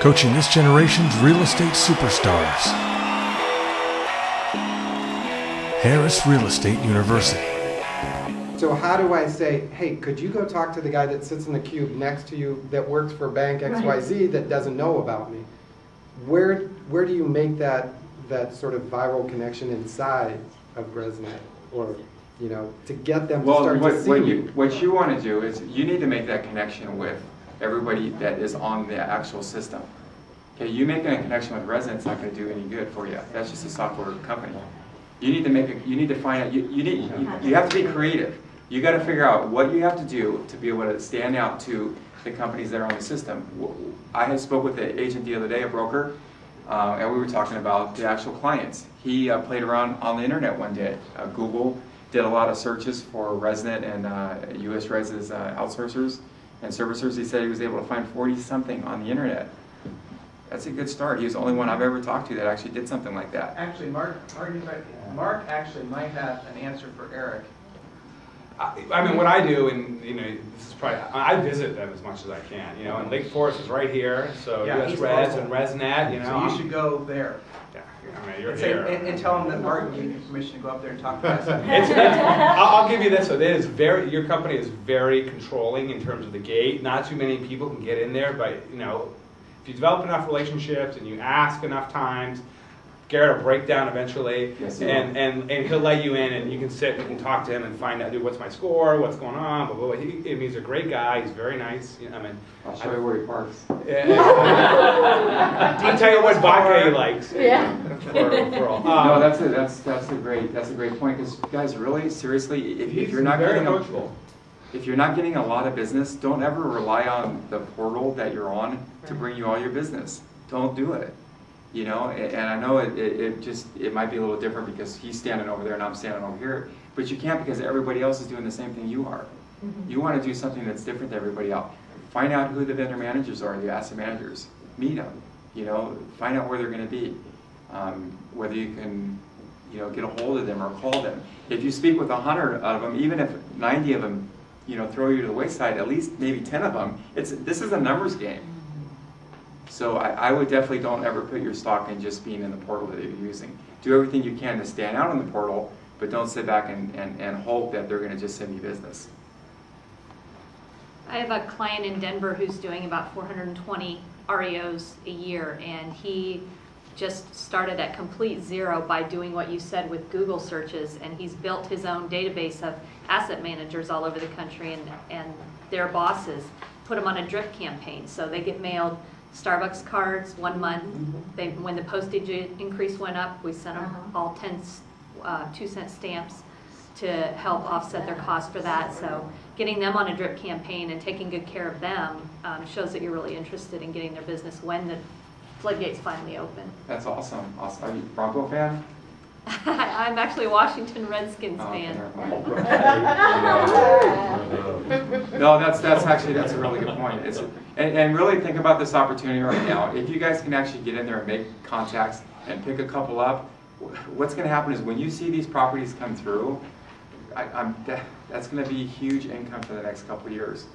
coaching this generation's real estate superstars. Harris Real Estate University. So how do I say, hey, could you go talk to the guy that sits in the cube next to you that works for Bank XYZ that doesn't know about me? Where do you make that sort of viral connection inside of ResNet, or to get them to start to see me? What you want to do is you need to make that connection with everybody that is on the actual system. Okay, you making a connection with ResNet's not going to do any good for you. That's just a software company. You need to you need to find out. You have to be creative. You got to figure out what you have to do to be able to stand out to the companies that are on the system. I had spoke with an agent the other day, a broker, and we were talking about the actual clients. He played around on the internet one day. Google did a lot of searches for ResNet and US Res's outsourcers and servicers. He said he was able to find 40-something on the internet. That's a good start. He was the only one I've ever talked to that actually did something like that. Actually, Mark actually might have an answer for Eric. I mean, what I do, and this is probably, I visit them as much as I can. And Lake Forest is right here, so yeah, US Res and ResNet. So you should go there. Yeah, I mean, you're and here. And tell them that Martin gave you permission to go up there and talk to us. I'll give you this. So your company is very controlling in terms of the gate. Not too many people can get in there, but if you develop enough relationships and you ask enough times, Garrett will break down eventually, yes, and he'll let you in, and you can sit and you can talk to him and find out, dude, what's my score, what's going on, blah, blah, blah. He's a great guy. He's very nice. I'll show you where he parks. I'll tell you what vodka he likes. Yeah. For all. No, that's a great point. Because guys, really seriously, if you're not very getting approachable. If you're not getting a lot of business, don't ever rely on the portal that you're on to bring you all your business. Don't do it. And I know it might be a little different because he's standing over there and I'm standing over here, but you can't, because everybody else is doing the same thing you are. You want to do something that's different than everybody else. Find out who the vendor managers are, the asset managers. Meet them. Find out where they're going to be. Whether you can, get a hold of them or call them. If you speak with 100 of them, even if 90 of them, throw you to the wayside, at least maybe 10 of them. This is a numbers game. So I would definitely don't ever put your stock in just being in the portal that you're using. Do everything you can to stand out on the portal, but don't sit back and hope that they're going to just send you business. I have a client in Denver who's doing about 420 REOs a year, and he just started at complete zero by doing what you said with Google searches, and he's built his own database of asset managers all over the country, and their bosses put them on a drip campaign. So they get mailed Starbucks cards 1 month. When the postage increase went up, we sent them all 10 2-cent stamps to help offset their cost for that. So getting them on a drip campaign and taking good care of them shows that you're really interested in getting their business when the floodgates finally open. That's awesome. Are you a Bronco fan? I'm actually a Washington Redskins fan. No, that's a really good point. And really think about this opportunity right now. If you guys can actually get in there and make contacts and pick a couple up, what's going to happen is when you see these properties come through, that's going to be huge income for the next couple of years.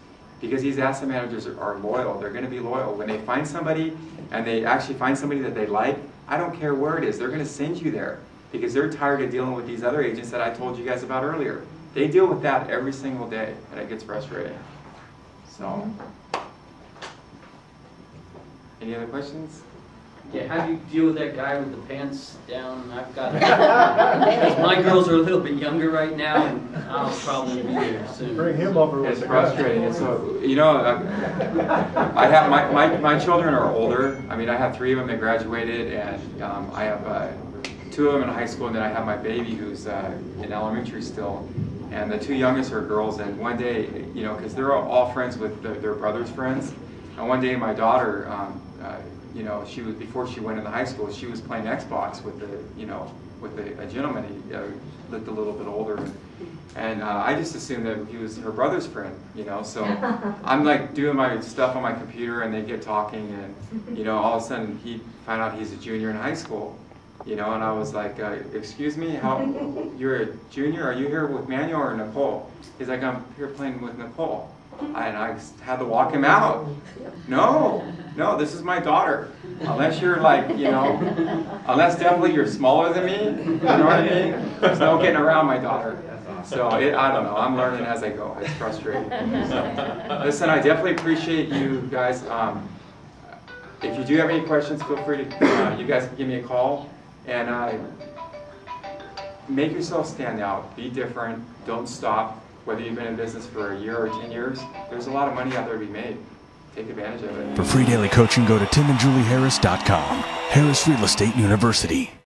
Because these asset managers are loyal. They're going to be loyal. When they find somebody and they actually find somebody that they like, I don't care where it is, they're going to send you there. Because they're tired of dealing with these other agents that I told you guys about earlier. They deal with that every single day, and it gets frustrating. So, any other questions? Yeah, how do you deal with that guy with the pants down? I've got because my girls are a little bit younger right now, and I'll probably be there soon. Bring him over. It's frustrating. And so, I have my children are older. I mean, I have 3 of them that graduated, and I have 2 of them in high school, and then I have my baby who's in elementary still. And the 2 youngest are girls, and one day, because they're all friends with their brother's friends, and one day my daughter, she was, before she went into high school, she was playing Xbox with a gentleman. He looked a little bit older, and I just assumed that he was her brother's friend, So I'm like doing my stuff on my computer, and they get talking, and all of a sudden he found out he's a junior in high school. And I was like, excuse me, you're a junior? Are you here with Manuel or Nicole? He's like, I'm here playing with Nicole. And I had to walk him out. No, No, this is my daughter. Unless you're like, you know, unless definitely you're smaller than me, you know what I mean? There's no getting around my daughter. So I don't know, I'm learning as I go. It's frustrating. So, listen, I definitely appreciate you guys. If you do have any questions, feel free to, you guys can give me a call. And make yourself stand out. Be different. Don't stop. Whether you've been in business for a year or 10 years, there's a lot of money out there to be made. Take advantage of it. For free daily coaching, go to timandjulieharris.com. Harris Real Estate University.